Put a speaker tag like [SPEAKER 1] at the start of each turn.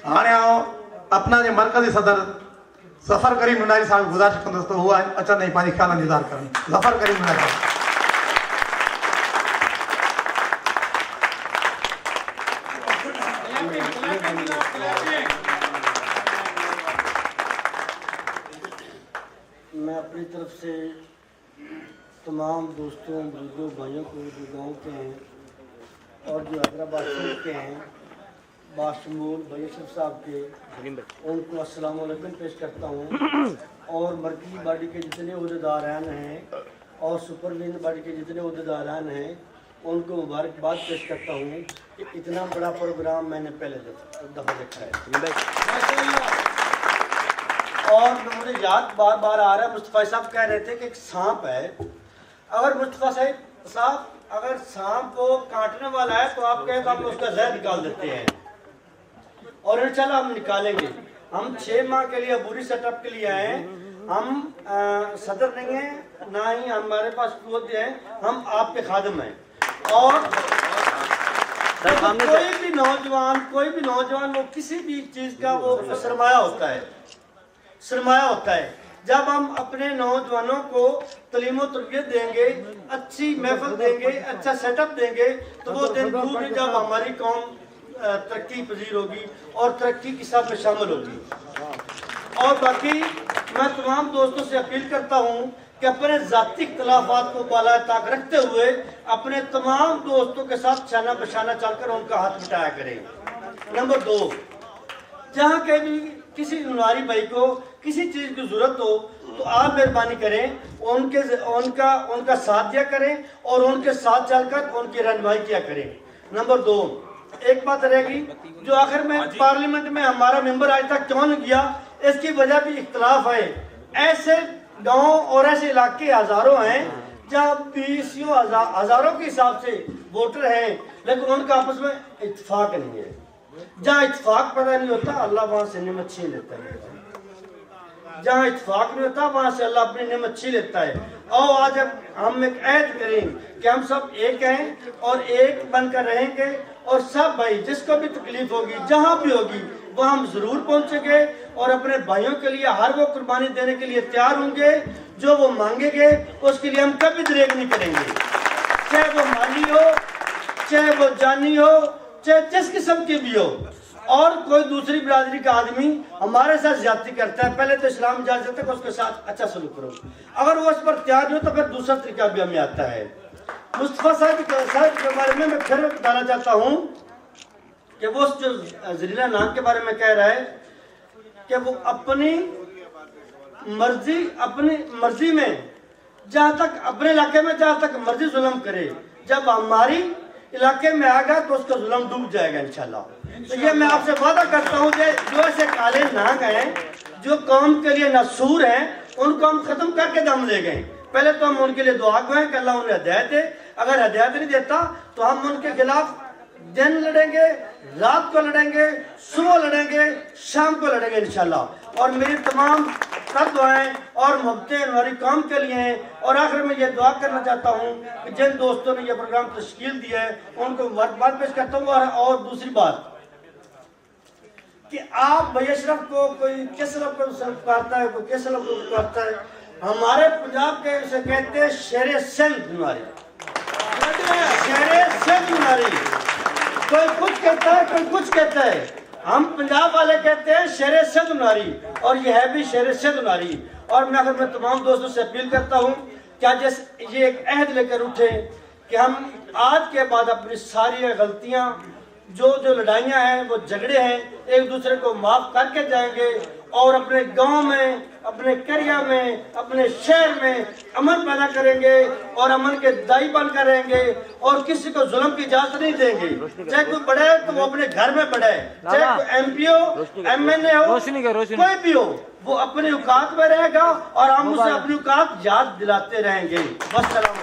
[SPEAKER 1] हाणे अपना जो मरकजी सदर जफर करीम नुनारी साहब गुजारिश कंदुसि त उहा अचनि ऐं पंहिंजी ख़्याल इंतज़ार करनि। जफर करीम नुनारी साहब।
[SPEAKER 2] मैं अपनी तरफ से तमाम दोस्तों बुजुर्गों भाइयों को जो गाँव के हैं और जो हैदराबाद शरीफ के हैं बाशमूल भैया अशरफ साहब के, उनको अस्सलाम वालेकुम पेश करता हूँ। और मरकजी बॉडी के जितने उहदेदारान हैं और सुपरविजन बॉडी के जितने उहदेदारान हैं उनको मुबारकबाद पेश करता हूँ कि इतना बड़ा प्रोग्राम मैंने पहले दफ़ा देखा है। और मुझे याद बार बार आ रहा है, मुस्तफ़ा साहब कह रहे थे कि एक सांप है, अगर मुस्तफ़ा साहब अगर सांप को काटने वाला है तो आप कहें तो हम उसका जहर निकाल देते हैं और इंशाल्लाह हम निकालेंगे। हम 6 माह के लिए अबूरी सेटअप के लिए आए हैं, हम सदर नहीं हैं ना ही हमारे पास कुव्वत है, हम आपके खादिम हैं। और कोई भी नौजवान वो किसी भी चीज़ का वो सरमाया होता है। जब हम अपने नौजवानों को तालीम और तरबियत देंगे, अच्छी महफिल देंगे, अच्छा सेटअप देंगे तो वो दिन दूर नहीं जब हमारी कौम तरक्की पजीर होगी और तरक्की की सब में शामिल होगी। और बाकी मैं तमाम दोस्तों से अपील करता हूँ कि अपने ज़ाती इख्तिलाफ़ात को बाला ताक रखते हुए अपने तमाम दोस्तों के साथ शाना बशाना चलकर उनका हाथ मिटाया करें। नंबर 2, जहाँ के भी किसी नुनारी भाई को किसी चीज़ की ज़रूरत हो तो आप मेहरबानी करें उनका साथ दिया करें और उनके साथ चलकर उनकी रहनुमाई किया करें। नंबर 2, एक बात रहेगी जो आखिर में पार्लियामेंट में हमारा मेंबर आज तक क्यों नहीं गया, इसकी वजह भी इख्तिलाफ है। ऐसे गांव और ऐसे इलाके हजारों हैं जहाँ PCO हजारों के हिसाब से वोटर हैं लेकिन उनका आपस में इत्तेफाक नहीं है। जहाँ इत्तेफाक पैदा नहीं होता अल्लाह वहाँ से नेमत छीन लेता है। जहाँ इत्तेफाक नहीं होता वहाँ से अल्लाह अपनी नेमत छीन लेता है। और आज हम एक ऐद करें कि हम सब एक हैं और एक बनकर रहेंगे और सब भाई जिसको भी तकलीफ होगी जहाँ भी होगी वो हम जरूर पहुँचेंगे और अपने भाइयों के लिए हर वो कुर्बानी देने के लिए तैयार होंगे जो वो मांगेंगे, उसके लिए हम कभी दरेग नहीं करेंगे, चाहे वो माली हो, चाहे वो जानी हो, चाहे जिस किस्म की भी हो। और कोई दूसरी बिरादरी का आदमी हमारे साथ ज्यादती करता है, पहले तो इस्लाम इजाजत देता है कि उसके साथ अच्छा सलूक करो, अगर वो उस पर तैयार नहीं हो तो फिर दूसरा तरीका भी हमें आता है। मुस्तफा साहब के बारे में मैं फिर बताना चाहता हूँ कि वो जो जरीला नाम के बारे में कह रहा है कि वो अपनी मर्जी में जहाँ तक अपने इलाके में जहाँ तक मर्जी जुल्म करे, जब हमारी इलाके में आएगा तो उसका जुल्म डूब जाएगा इंशाल्लाह। तो ये मैं आपसे वादा करता हूँ कि जो ऐसे काले नाग हैं जो कौम के लिए नसूर हैं उनको हम खत्म करके दम ले गए। पहले तो हम उनके लिए दुआ करें कि अल्लाह उन्हें हिदायत दे, अगर हिदायत नहीं देता तो हम उनके खिलाफ दिन लड़ेंगे, रात को लड़ेंगे, सुबह लड़ेंगे, शाम को लड़ेंगे इंशाल्लाह। और मेरी तमाम सब दुआएं और मोहब्बतें हमारी कौम के लिए हैं। और आखिर में ये दुआ करना चाहता हूँ कि जिन दोस्तों ने ये प्रोग्राम तश्कील दिया है उनको मुबारकबाद पेश करता हूँ। और दूसरी बात कि आप भैया अशरफ को कोई किस तरह को पुकारता है, कोई किस तरह को पुकारता है, हमारे पंजाब के उसे कहते हैं शेरे सिंध नुनारी, शेरे सिंध नुनारी। कोई कुछ कहता है, कोई कुछ कहता है, हम पंजाब वाले कहते हैं शेरे सिंध नुनारी और ये है भी शेरे सिंध नुनारी। और मैं अगर मैं तमाम दोस्तों से अपील करता हूँ क्या जैसे ये एक अहद लेकर उठे कि हम आज के बाद अपनी सारी गलतियाँ जो लड़ाइयाँ हैं वो झगड़े हैं एक दूसरे को माफ़ करके जाएंगे और अपने गांव में, अपने करिया में, अपने शहर में अमन पैदा करेंगे और अमन के दाई बनकर रहेंगे और किसी को जुल्म की इजाजत नहीं देंगे। चाहे कोई बड़ा है तो वो अपने घर में बड़ा है, चाहे कोई MP हो, MNA हो, कोई भी हो, वो अपनी औकात में रहेगा और हम उसे अपनी औकात याद दिलाते रहेंगे। बस सलाम।